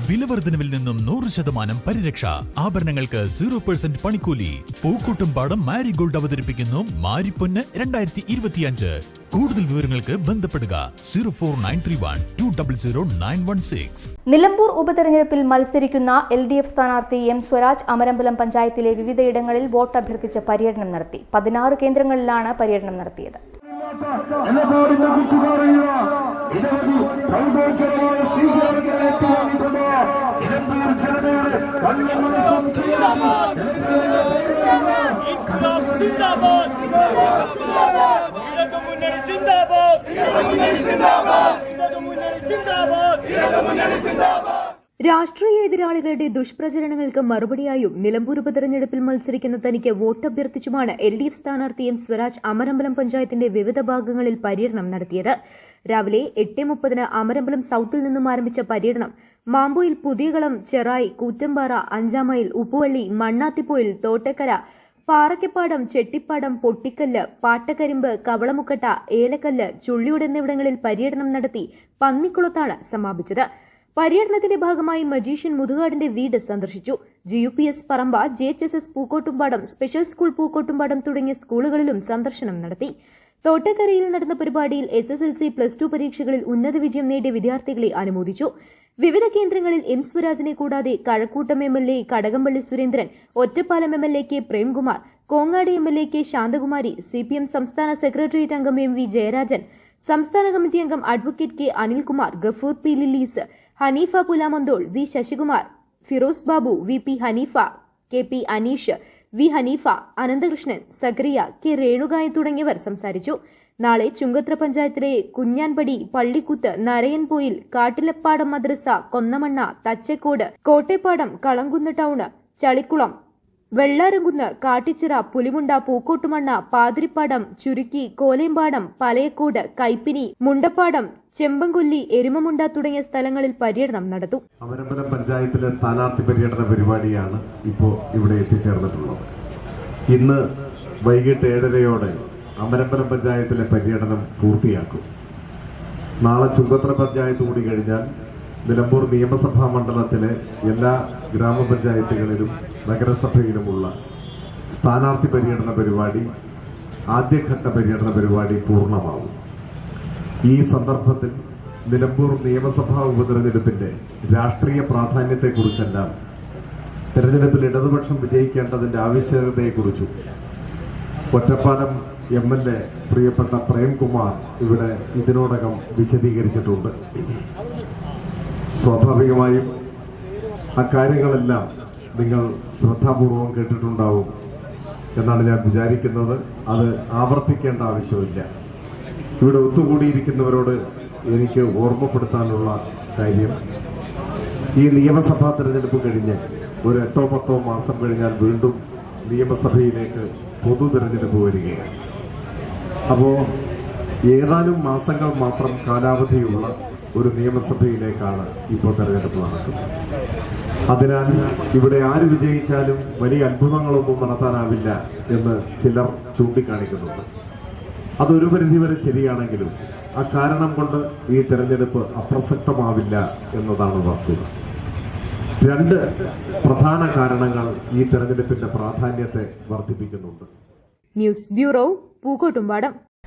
വിലവർദ്ധനവിൽ നിന്നും 100% പരിരക്ഷ. ആഭരണങ്ങൾക്ക് 0% പണിക്കൂലി. പൂക്കൂട്ടുംപാടം മാരിഗോൾഡ് അവതരിപ്പിക്കുന്നു മാരിപ്പൊന്ന് 2025. കൂടുതൽ വിവരങ്ങൾക്ക് ബന്ധപ്പെടുക 04931200916. നിലമ്പൂർ ഉപതെരഞ്ഞെടുപ്പിൽ മത്സരിക്കുന്ന LDF സ്ഥാനാർത്ഥി M സ്വരാജ് അമരമ്പലം പഞ്ചായത്തിലെ വിവിധയിടങ്ങളിൽ വോട്ട് അഭ്യർത്ഥിച്ച് പര്യടനം നടത്തി. 16 കേന്ദ്രങ്ങളിലാണ് പര്യടനം നടത്തിയത്. രാഷ്ട്രീയ എതിരാളികളുടെ ദുഷ്പ്രചരണങ്ങൾക്ക് മറുപടിയായും നിലമ്പൂർ ഉപതെരഞ്ഞെടുപ്പിൽ മത്സരിക്കുന്ന തനിക്ക് വോട്ട് അഭ്യർത്ഥിച്ചുമാണ് LDF സ്ഥാനാർത്ഥി M സ്വരാജ് അമരമ്പലം പഞ്ചായത്തിന്റെ വിവിധ ഭാഗങ്ങളിൽ പര്യടനം നടത്തിയത്. രാവിലെ 8:30 അമരമ്പലം സൌത്തിൽ നിന്നും ആരംഭിച്ച പര്യടനം മാമ്പോയിൽ, പുതിയകളം, ചെറായി, കൂറ്റമ്പാറ, 5 മൈൽ, ഉപ്പുവള്ളി, മണ്ണാത്തിപ്പോയിൽ, തോട്ടക്കര, പാറയ്ക്കപ്പാടം, ചെട്ടിപ്പാടം, പൊട്ടിക്കല്ല്, പാട്ടക്കരിമ്പ്, കവളമുക്കട്ട, ഏലക്കല്ല്, ചുള്ളിയോട് എന്നിവിടങ്ങളിൽ പര്യടനം നടത്തി പന്നിക്കുളത്താണ് സമാപിച്ചത്. പര്യടനത്തിന്റെ ഭാഗമായി മജീഷ്യൻ മുതുകാടിന്റെ വീട് സന്ദർശിച്ചു. GUPS പറമ്പ, JHSS Pookkottumpadam, special school Pookkottumpadam തുടങ്ങിയ സ്കൂളുകളിലും സന്ദർശനം നടത്തി. തോട്ടക്കരയിൽ നടന്ന പരിപാടിയിൽ SSLC, +2 പരീക്ഷകളിൽ ഉന്നത വിജയം നേടിയ വിദ്യാർത്ഥികളെ അനുമോദിച്ചു. വിവിധ കേന്ദ്രങ്ങളിൽ M സ്വരാജിനെ കൂടാതെ Kazhakkoottam MLA Kadakampally Surendran, Ottapalam MLA K Premkumar, Kongad MLA K Santhakumari, CPM സംസ്ഥാന സെക്രട്ടേറിയറ്റ് അംഗം MV ജയരാജൻ, സംസ്ഥാന കമ്മിറ്റി അംഗം advocate K Anilkumar, Gafoor P Lillies, Haneefa Pulamanthole, V Sasikumar, Firoz Babu, VP Haneefa, KP Aneesh, V Haneefa, Ananthakrishnan, Sakariya, K Renukaya തുടങ്ങിയവർ സംസാരിച്ചു. നാളെ ചുങ്കത്ര പഞ്ചായത്തിലെ കുഞ്ഞാൻപടി, പള്ളിക്കുത്ത്, നരയൻപോയിൽ, കാട്ടിലപ്പാടം മദ്രസ, കൊന്നമണ്ണ, തച്ചക്കോട്, കോട്ടേപ്പാടം, കളങ്കുന്ന് ടൌണ്, ചളിക്കുളം, വെള്ളാരംകുന്ന്, കാട്ടിച്ചിറ, പുലിമുണ്ട, പൂക്കോട്ടുമണ്ണ, പാതിരിപ്പാടം, ചുരുക്കി, കോലേമ്പാടം, പലയക്കോട്, കൈപ്പിനി, മുണ്ടപ്പാടം, ചെമ്പൻകൊല്ലി, എരുമമുണ്ട തുടങ്ങിയ സ്ഥലങ്ങളിൽ പര്യടനം നടത്തും. അമരമ്പലം പഞ്ചായത്തിലെ സ്ഥാനാർത്ഥി പര്യടന പരിപാടിയാണ് ഇപ്പോൾ ഇവിടെ എത്തിച്ചേർന്നിട്ടുള്ളത്. ഇന്ന് വൈകിട്ട് 7:30 അമരമ്പലം പഞ്ചായത്തിലെ പര്യടനം പൂർത്തിയാക്കും. നാളെ ചുങ്കത്ര പഞ്ചായത്ത് കൂടി കഴിഞ്ഞാൽ നിലമ്പൂർ നിയമസഭാ മണ്ഡലത്തിലെ എല്ലാ ഗ്രാമപഞ്ചായത്തുകളിലും നഗരസഭയിലുമുള്ള സ്ഥാനാർത്ഥി പര്യടന പരിപാടി, ആദ്യഘട്ട പര്യടന പരിപാടി പൂർണ്ണമാവും. ഈ സന്ദർഭത്തിൽ നിലമ്പൂർ നിയമസഭാ ഉപതെരഞ്ഞെടുപ്പിന്റെ രാഷ്ട്രീയ പ്രാധാന്യത്തെക്കുറിച്ചെല്ലാം, തെരഞ്ഞെടുപ്പിൽ ഇടതുപക്ഷം വിജയിക്കേണ്ടതിന്റെ ആവശ്യകതയെക്കുറിച്ചും ഒറ്റപ്പാലം MLA പ്രിയപ്പെട്ട പ്രേംകുമാർ ഇവിടെ ഇതിനോടകം വിശദീകരിച്ചിട്ടുണ്ട്. സ്വാഭാവികമായും അക്കാര്യങ്ങളെല്ലാം നിങ്ങൾ ശ്രദ്ധാപൂർവം കേട്ടിട്ടുണ്ടാവും എന്നാണ് ഞാൻ വിചാരിക്കുന്നത്. അത് ആവർത്തിക്കേണ്ട ആവശ്യമില്ല. ഇവിടെ ഒത്തുകൂടിയിരിക്കുന്നവരോട് എനിക്ക് ഓർമ്മപ്പെടുത്താനുള്ള കാര്യം, ഈ നിയമസഭാ തെരഞ്ഞെടുപ്പ് കഴിഞ്ഞ് ഒരു 8-10 മാസം കഴിഞ്ഞാൽ വീണ്ടും നിയമസഭയിലേക്ക് പൊതു തെരഞ്ഞെടുപ്പ് വരികയാണ്. അപ്പോൾ ഏതാനും മാസങ്ങൾ മാത്രം കാലാവധിയുള്ള ഒരു നിയമസഭയിലേക്കാണ് ഇപ്പോൾ തെരഞ്ഞെടുപ്പ് നടക്കുന്നത്. അതിനാൽ ഇവിടെ ആര് വിജയിച്ചാലും വലിയ അത്ഭുതങ്ങളൊന്നും നടത്താനാവില്ല എന്ന് ചിലർ ചൂണ്ടിക്കാണിക്കുന്നുണ്ട്. അതൊരു പരിധിവരെ ശരിയാണെങ്കിലും അക്കാരണം കൊണ്ട് ഈ തെരഞ്ഞെടുപ്പ് അപ്രസക്തമാവില്ല എന്നതാണ് വസ്തുത. 2 പ്രധാന കാരണങ്ങൾ ഈ തെരഞ്ഞെടുപ്പിന്റെ പ്രാധാന്യത്തെ വർദ്ധിപ്പിക്കുന്നുണ്ട്. News bureau, Pookkottumpadam.